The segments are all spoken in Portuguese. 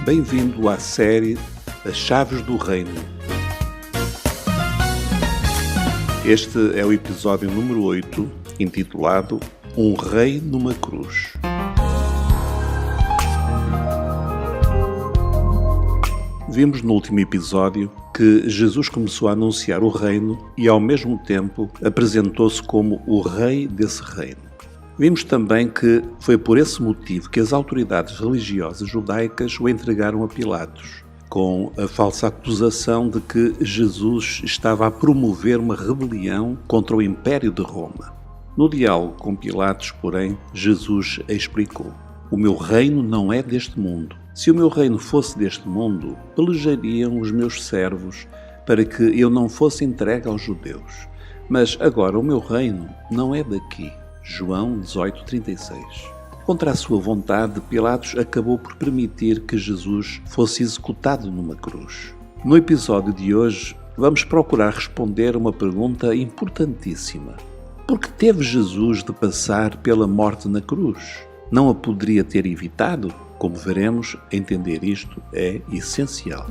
Bem-vindo à série As Chaves do Reino. Este é o episódio número 8, intitulado Um Rei numa Cruz. Vimos no último episódio que Jesus começou a anunciar o reino e, ao mesmo tempo, apresentou-se como o rei desse reino. Vimos também que foi por esse motivo que as autoridades religiosas judaicas o entregaram a Pilatos, com a falsa acusação de que Jesus estava a promover uma rebelião contra o Império de Roma. No diálogo com Pilatos, porém, Jesus explicou: "O meu reino não é deste mundo. Se o meu reino fosse deste mundo, pelejariam os meus servos para que eu não fosse entregue aos judeus. Mas agora o meu reino não é daqui." João 18:36. Contra a sua vontade, Pilatos acabou por permitir que Jesus fosse executado numa cruz. No episódio de hoje, vamos procurar responder uma pergunta importantíssima. Por que teve Jesus de passar pela morte na cruz? Não a poderia ter evitado? Como veremos, entender isto é essencial.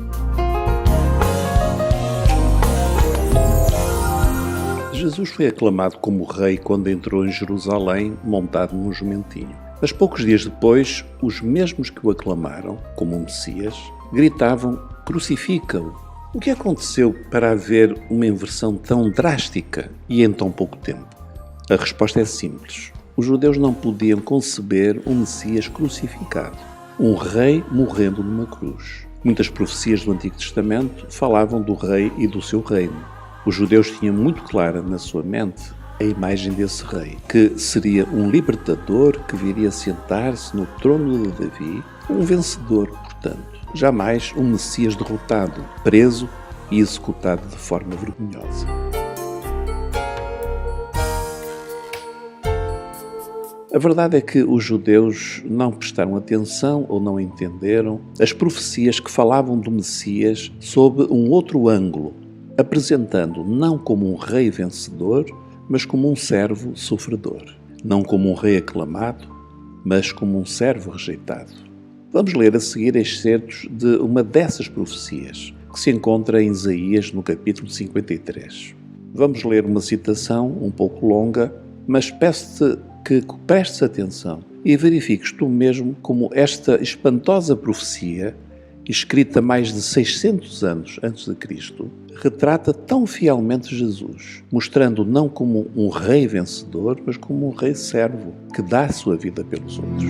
Jesus foi aclamado como rei quando entrou em Jerusalém montado num jumentinho. Mas poucos dias depois, os mesmos que o aclamaram como um Messias gritavam: "Crucifica-o!" O que aconteceu para haver uma inversão tão drástica e em tão pouco tempo? A resposta é simples. Os judeus não podiam conceber um Messias crucificado, um rei morrendo numa cruz. Muitas profecias do Antigo Testamento falavam do rei e do seu reino. Os judeus tinham muito clara na sua mente a imagem desse rei, que seria um libertador que viria sentar-se no trono de Davi, um vencedor, portanto, jamais um Messias derrotado, preso e executado de forma vergonhosa. A verdade é que os judeus não prestaram atenção ou não entenderam as profecias que falavam do Messias sob um outro ângulo, apresentando não como um rei vencedor, mas como um servo sofredor. Não como um rei aclamado, mas como um servo rejeitado. Vamos ler a seguir excertos de uma dessas profecias, que se encontra em Isaías, no capítulo 53. Vamos ler uma citação um pouco longa, mas peço-te que prestes atenção e verifiques tu mesmo como esta espantosa profecia, escrita mais de 600 anos antes de Cristo, retrata tão fielmente Jesus, mostrando não como um rei vencedor, mas como um rei servo, que dá a sua vida pelos outros.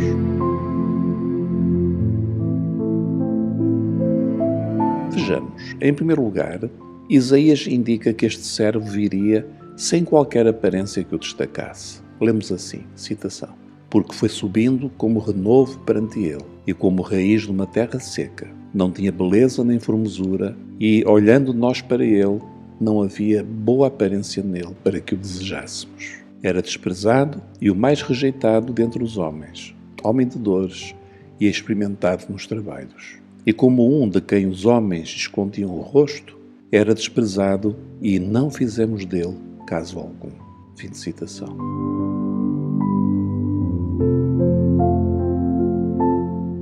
Vejamos, em primeiro lugar, Isaías indica que este servo viria sem qualquer aparência que o destacasse. Lemos assim, citação: "Porque foi subindo como renovo perante ele, e como raiz de uma terra seca. Não tinha beleza nem formosura, e, olhando nós para ele, não havia boa aparência nele para que o desejássemos. Era desprezado e o mais rejeitado dentre os homens, homem de dores e experimentado nos trabalhos. E como um de quem os homens escondiam o rosto, era desprezado e não fizemos dele caso algum." Fim de citação.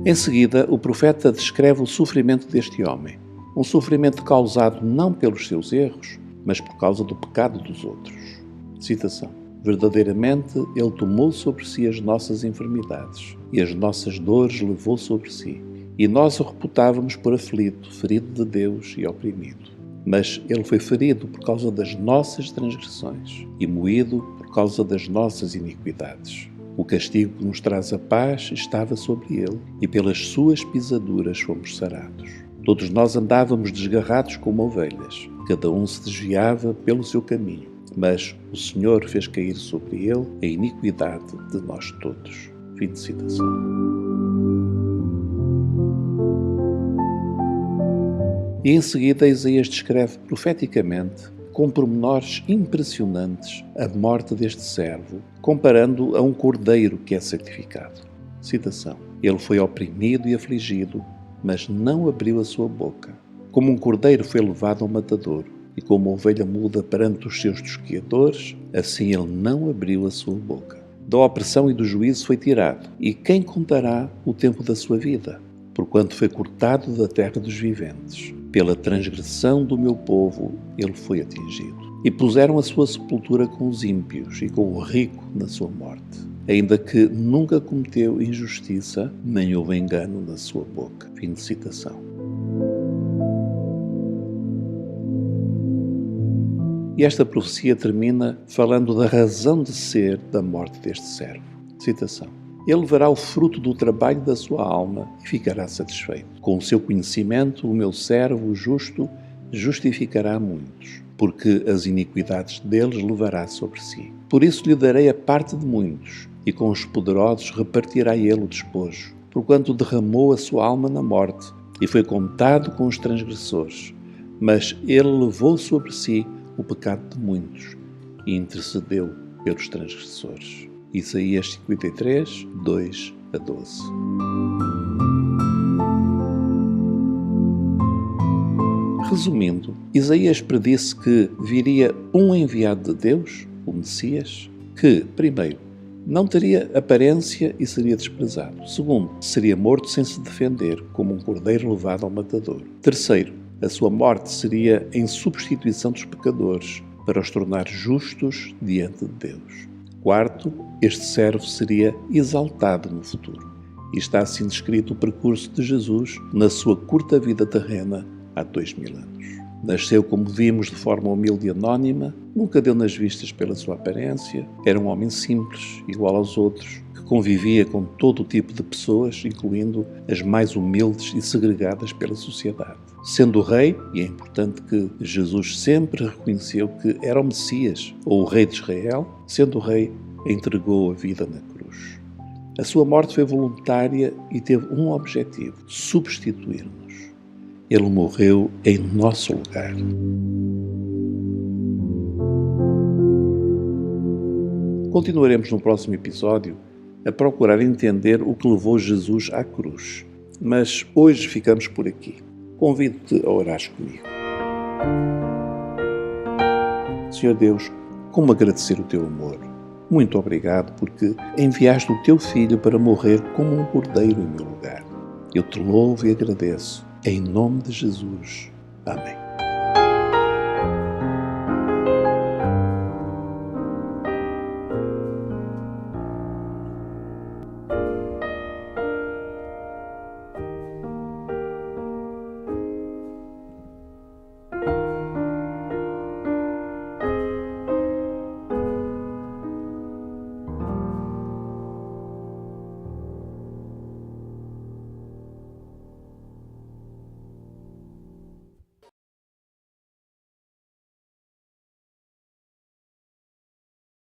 Em seguida, o profeta descreve o sofrimento deste homem. Um sofrimento causado não pelos seus erros, mas por causa do pecado dos outros. Citação: "Verdadeiramente, ele tomou sobre si as nossas enfermidades, e as nossas dores levou sobre si. E nós o reputávamos por aflito, ferido de Deus e oprimido. Mas ele foi ferido por causa das nossas transgressões, e moído por causa das nossas iniquidades. O castigo que nos traz a paz estava sobre ele, e pelas suas pisaduras fomos sarados. Todos nós andávamos desgarrados como ovelhas, cada um se desviava pelo seu caminho, mas o Senhor fez cair sobre ele a iniquidade de nós todos." Fim de citação. E em seguida Isaías descreve profeticamente, com pormenores impressionantes, a morte deste servo, comparando a um cordeiro que é sacrificado. Citação: "Ele foi oprimido e afligido, mas não abriu a sua boca. Como um cordeiro foi levado ao matadouro, e como ovelha muda perante os seus tosquiadores, assim ele não abriu a sua boca. Da opressão e do juízo foi tirado, e quem contará o tempo da sua vida? porquanto foi cortado da terra dos viventes. Pela transgressão do meu povo ele foi atingido. E puseram a sua sepultura com os ímpios e com o rico na sua morte, ainda que nunca cometeu injustiça, nem houve engano na sua boca. Fim de citação. E esta profecia termina falando da razão de ser da morte deste servo. Citação. Ele verá o fruto do trabalho da sua alma e ficará satisfeito. Com o seu conhecimento, o meu servo, o justo, justificará muitos, porque as iniquidades deles levará sobre si. Por isso lhe darei a parte de muitos, e com os poderosos repartirá ele o despojo, porquanto derramou a sua alma na morte, e foi contado com os transgressores. Mas ele levou sobre si o pecado de muitos, e intercedeu pelos transgressores. Isaías 53, 2 a 12. Resumindo, Isaías predisse que viria um enviado de Deus, o Messias, que, primeiro, não teria aparência e seria desprezado. Segundo, seria morto sem se defender, como um cordeiro levado ao matador. Terceiro, a sua morte seria em substituição dos pecadores, para os tornar justos diante de Deus. Quarto, este servo seria exaltado no futuro. E está assim descrito o percurso de Jesus na sua curta vida terrena há 2000 anos. Nasceu, como vimos, de forma humilde e anónima, nunca deu nas vistas pela sua aparência, era um homem simples, igual aos outros, que convivia com todo o tipo de pessoas, incluindo as mais humildes e segregadas pela sociedade. Sendo rei, e é importante que Jesus sempre reconheceu que era o Messias, ou o rei de Israel, sendo rei, entregou a vida na cruz. A sua morte foi voluntária e teve um objetivo: substituir-nos. Ele morreu em nosso lugar. Continuaremos no próximo episódio a procurar entender o que levou Jesus à cruz. Mas hoje ficamos por aqui. Convido-te a orares comigo. Senhor Deus, como agradecer o teu amor. Muito obrigado porque enviaste o teu Filho para morrer como um cordeiro em meu lugar. Eu te louvo e agradeço. Em nome de Jesus. Amém.